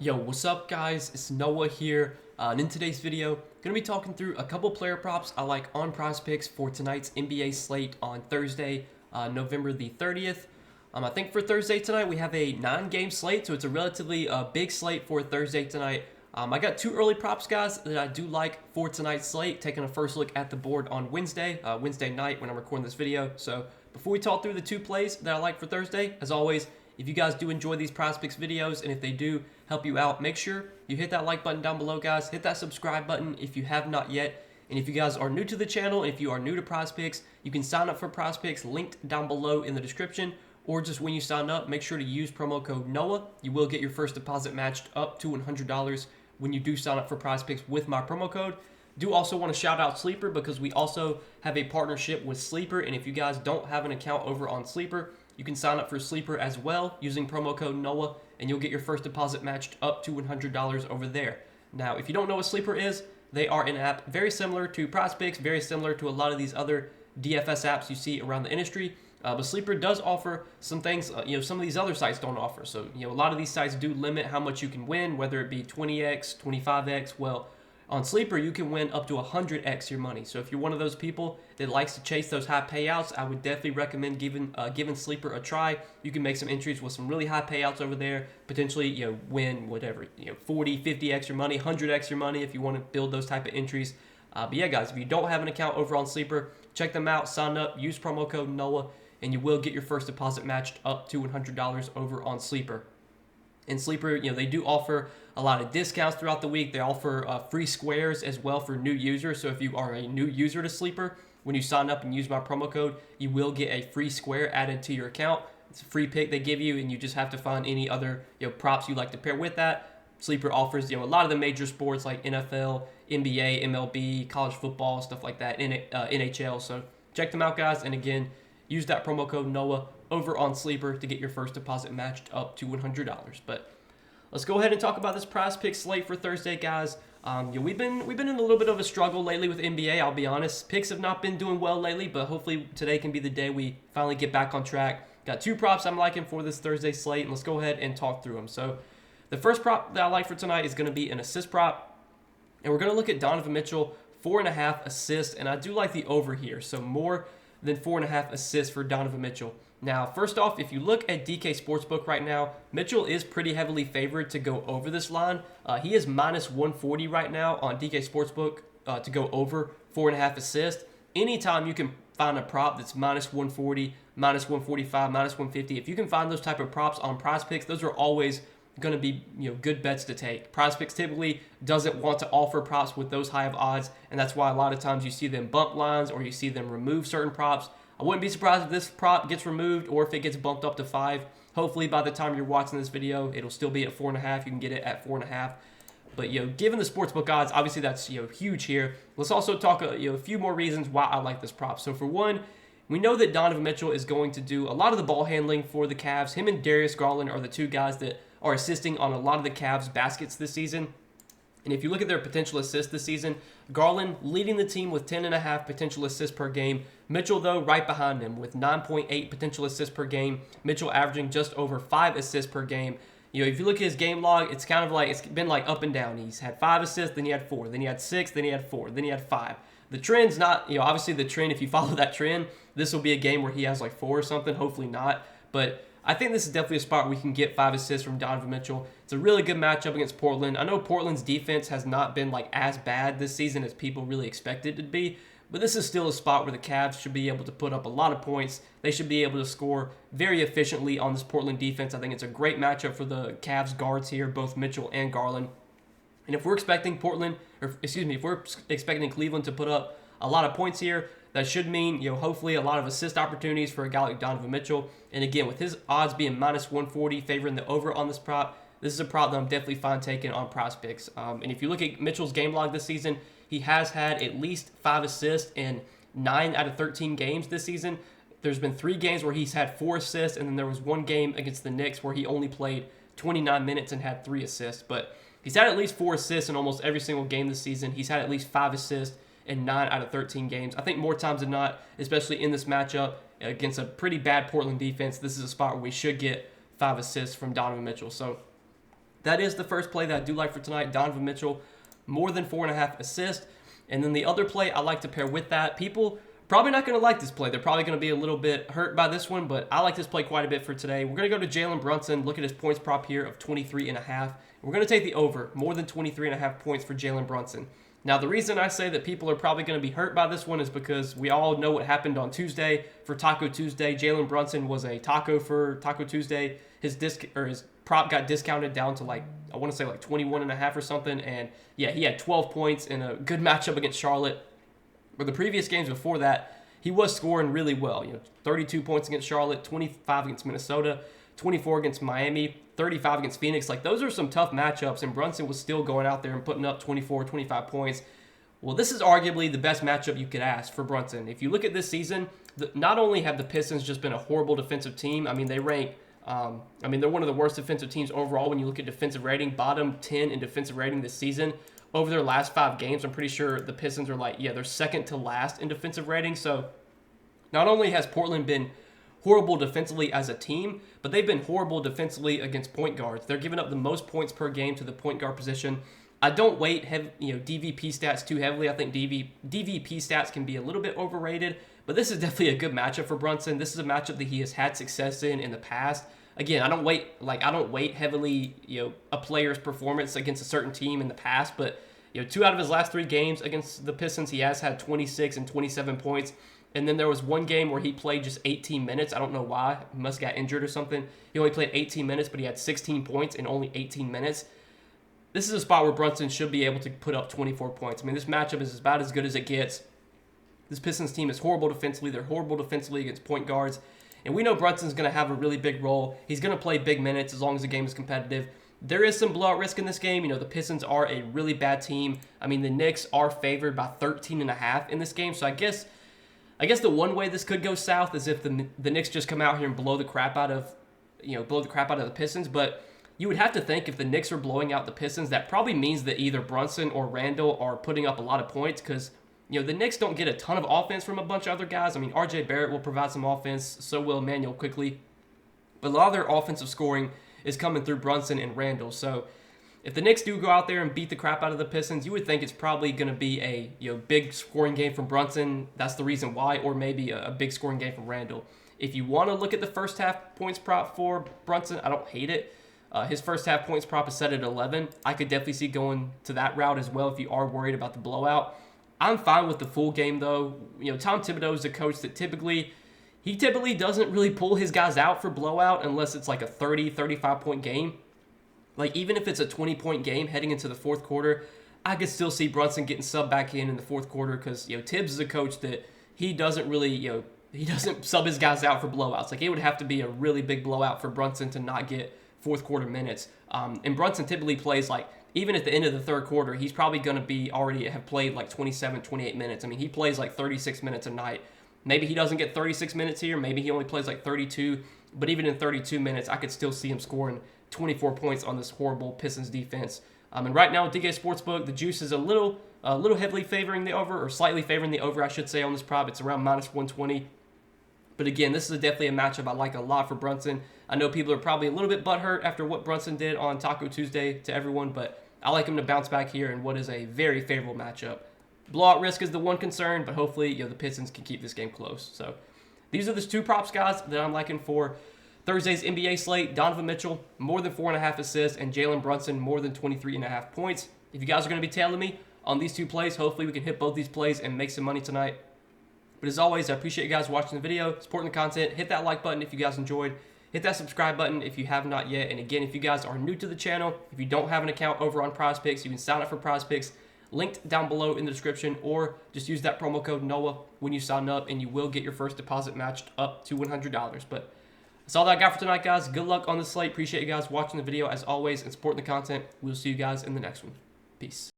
Yo, what's up guys? It's Noah here, and in today's video, going to be talking through a couple player props I like on Prizepicks for tonight's NBA slate on Thursday, November the 30th. I think for Thursday tonight we have a 9-game slate, so it's a relatively big slate for Thursday tonight. I got two early props, guys, that I do like for tonight's slate, taking a first look at the board on Wednesday night when I'm recording this video. So before we talk through the two plays that I like for Thursday, as always, if you guys do enjoy these Prizepicks videos, and if they do help you out, make sure you hit that like button down below, guys. Hit that subscribe button if you have not yet. And if you guys are new to the channel, if you are new to Prizepicks, you can sign up for Prizepicks linked down below in the description. Or just when you sign up, make sure to use promo code NOAH. You will get your first deposit matched up to $100 when you do sign up for Prizepicks with my promo code. Do also want to shout out Sleeper because we also have a partnership with Sleeper. And if you guys don't have an account over on Sleeper, you can sign up for Sleeper as well using promo code NOAH, and you'll get your first deposit matched up to $100 over there. Now, if you don't know what Sleeper is, they are an app very similar to Prizepicks, very similar to a lot of these other DFS apps you see around the industry. But Sleeper does offer some things, some of these other sites don't offer. So, a lot of these sites do limit how much you can win, whether it be 20x, 25x. Well, on Sleeper, you can win up to 100x your money. So if you're one of those people that likes to chase those high payouts, I would definitely recommend giving Sleeper a try. You can make some entries with some really high payouts over there. Potentially, win whatever, 40, 50x your money, 100x your money if you want to build those type of entries. But yeah, guys, if you don't have an account over on Sleeper, check them out, sign up, use promo code NOAH, and you will get your first deposit matched up to $100 over on Sleeper. In Sleeper, they do offer a lot of discounts throughout the week. They offer free squares as well for new users. So if you are a new user to Sleeper, when you sign up and use my promo code, you will get a free square added to your account. It's a free pick they give you, and you just have to find any other props you like to pair with that. Sleeper offers a lot of the major sports like NFL, NBA, MLB, college football, stuff like that, NHL. So check them out, guys. And again, use that promo code NOAH over on Sleeper to get your first deposit matched up to $100. But let's go ahead and talk about this Prizepicks slate for Thursday, guys. We've been in a little bit of a struggle lately with NBA. I'll be honest. Picks have not been doing well lately, but hopefully today can be the day we finally get back on track. Got two props I'm liking for this Thursday slate, and let's go ahead and talk through them. So the first prop that I like for tonight is going to be an assist prop, and we're going to look at Donovan Mitchell, 4.5 assists, and I do like the over here, so more than 4.5 assists for Donovan Mitchell. Now, first off, if you look at DK Sportsbook right now, Mitchell is pretty heavily favored to go over this line. He is minus 140 right now on DK Sportsbook to go over 4.5 assists. Anytime you can find a prop that's minus 140, minus 145, minus 150, if you can find those type of props on Prizepicks, those are always going to be good bets to take. Prizepicks typically doesn't want to offer props with those high of odds, and that's why a lot of times you see them bump lines or you see them remove certain props. I wouldn't be surprised if this prop gets removed or if it gets bumped up to 5. Hopefully by the time you're watching this video, it'll still be at 4.5. You can get it at 4.5. But given the sportsbook odds, obviously that's huge here. Let's also talk a few more reasons why I like this prop. So for one, we know that Donovan Mitchell is going to do a lot of the ball handling for the Cavs. Him and Darius Garland are the two guys that are assisting on a lot of the Cavs baskets this season. And if you look at their potential assists this season, Garland leading the team with 10.5 potential assists per game. Mitchell, though, right behind him with 9.8 potential assists per game. Mitchell averaging just over 5 assists per game. If you look at his game log, it's kind of like it's been like up and down. He's had 5 assists, then he had 4, then he had 6, then he had 4, then he had 5. The trend's not, obviously the trend, if you follow that trend, this will be a game where he has like 4 or something. Hopefully not. But I think this is definitely a spot where we can get 5 assists from Donovan Mitchell. It's a really good matchup against Portland. I know Portland's defense has not been like as bad this season as people really expected it to be, but this is still a spot where the Cavs should be able to put up a lot of points. They should be able to score very efficiently on this Portland defense. I think it's a great matchup for the Cavs guards here, both Mitchell and Garland. And if we're expecting if we're expecting Cleveland to put up a lot of points here, that should mean, hopefully a lot of assist opportunities for a guy like Donovan Mitchell. And again, with his odds being minus 140, favoring the over on this prop, this is a prop that I'm definitely fine taking on Prizepicks. And if you look at Mitchell's game log this season, he has had at least 5 assists in 9 out of 13 games this season. There's been 3 games where he's had 4 assists, and then there was 1 game against the Knicks where he only played 29 minutes and had 3 assists. But he's had at least 4 assists in almost every single game this season. He's had at least 5 assists in 9 out of 13 games. I think more times than not, especially in this matchup against a pretty bad Portland defense, this is a spot where we should get 5 assists from Donovan Mitchell. So That is the first play that I do like for tonight. Donovan Mitchell, more than 4.5 assists. And then the other play I like to pair with that. People probably not going to like this play. They're probably going to be a little bit hurt by this one, but I like this play quite a bit for today. We're going to go to Jalen Brunson. Look at his points prop here of 23.5. We're going to take the over, more than 23.5 points for Jalen Brunson. Now, the reason I say that people are probably going to be hurt by this one is because we all know what happened on Tuesday for Taco Tuesday. Jalen Brunson was a taco for Taco Tuesday. His prop got discounted down to I want to say 21.5 or something. And yeah, he had 12 points in a good matchup against Charlotte. But the previous games before that, he was scoring really well. 32 points against Charlotte, 25 against Minnesota, 24 against Miami, 35 against Phoenix. Those are some tough matchups, and Brunson was still going out there and putting up 24, 25 points. Well, this is arguably the best matchup you could ask for Brunson. If you look at this season, not only have the Pistons just been a horrible defensive team, they rank, they're one of the worst defensive teams overall when you look at defensive rating, bottom 10 in defensive rating this season. Over their last 5 games, I'm pretty sure the Pistons are they're second to last in defensive rating. So not only has Portland been horrible defensively as a team, but they've been horrible defensively against point guards. They're giving up the most points per game to the point guard position. I don't weight DVP stats too heavily. I think DVP stats can be a little bit overrated, but this is definitely a good matchup for Brunson. This is a matchup that he has had success in the past. Again, I don't weight heavily a player's performance against a certain team in the past, but 2 out of his last 3 games against the Pistons, he has had 26 and 27 points. And then there was one game where he played just 18 minutes. I don't know why. He must have got injured or something. He only played 18 minutes, but he had 16 points in only 18 minutes. This is a spot where Brunson should be able to put up 24 points. This matchup is about as good as it gets. This Pistons team is horrible defensively. They're horrible defensively against point guards. And we know Brunson's going to have a really big role. He's going to play big minutes as long as the game is competitive. There is some blowout risk in this game. The Pistons are a really bad team. The Knicks are favored by 13.5 in this game. So I guess the one way this could go south is if the Knicks just come out here and blow the crap out of the Pistons. But you would have to think if the Knicks are blowing out the Pistons, that probably means that either Brunson or Randall are putting up a lot of points because the Knicks don't get a ton of offense from a bunch of other guys. RJ Barrett will provide some offense, so will Emmanuel quickly. But a lot of their offensive scoring is coming through Brunson and Randall. So if the Knicks do go out there and beat the crap out of the Pistons, you would think it's probably going to be a big scoring game from Brunson. That's the reason why, or maybe a big scoring game from Randall. If you want to look at the first half points prop for Brunson, I don't hate it. His first half points prop is set at 11. I could definitely see going to that route as well if you are worried about the blowout. I'm fine with the full game though. Tom Thibodeau is a coach that typically doesn't really pull his guys out for blowout unless it's a 30, 35 point game. Even if it's a 20-point game heading into the fourth quarter, I could still see Brunson getting subbed back in the fourth quarter because, Tibbs is a coach that he doesn't really, he doesn't sub his guys out for blowouts. It would have to be a really big blowout for Brunson to not get fourth quarter minutes. And Brunson typically plays even at the end of the third quarter, he's probably going to already have played 27, 28 minutes. He plays 36 minutes a night. Maybe he doesn't get 36 minutes here. Maybe he only plays 32. But even in 32 minutes, I could still see him scoring 24 points on this horrible Pistons defense. And right now, DK Sportsbook, the juice is a little heavily favoring the over, or slightly favoring the over, I should say, on this prop. It's around -120. But again, this is definitely a matchup I like a lot for Brunson. I know people are probably a little bit butthurt after what Brunson did on Taco Tuesday to everyone, but I like him to bounce back here in what is a very favorable matchup. Blowout risk is the one concern, but hopefully the Pistons can keep this game close. So these are the 2 props, guys, that I'm liking for Thursday's NBA slate. Donovan Mitchell, more than 4.5 assists, and Jalen Brunson, more than 23.5 points. If you guys are going to be tailing me on these 2 plays, hopefully we can hit both these plays and make some money tonight. But as always, I appreciate you guys watching the video, supporting the content. Hit that like button if you guys enjoyed. Hit that subscribe button if you have not yet. And again, if you guys are new to the channel, if you don't have an account over on Prizepicks, you can sign up for Prizepicks, linked down below in the description, or just use that promo code NOAH when you sign up, and you will get your first deposit matched up to $100. But that's all that I got for tonight, guys. Good luck on the slate. Appreciate you guys watching the video as always and supporting the content. We'll see you guys in the next one. Peace.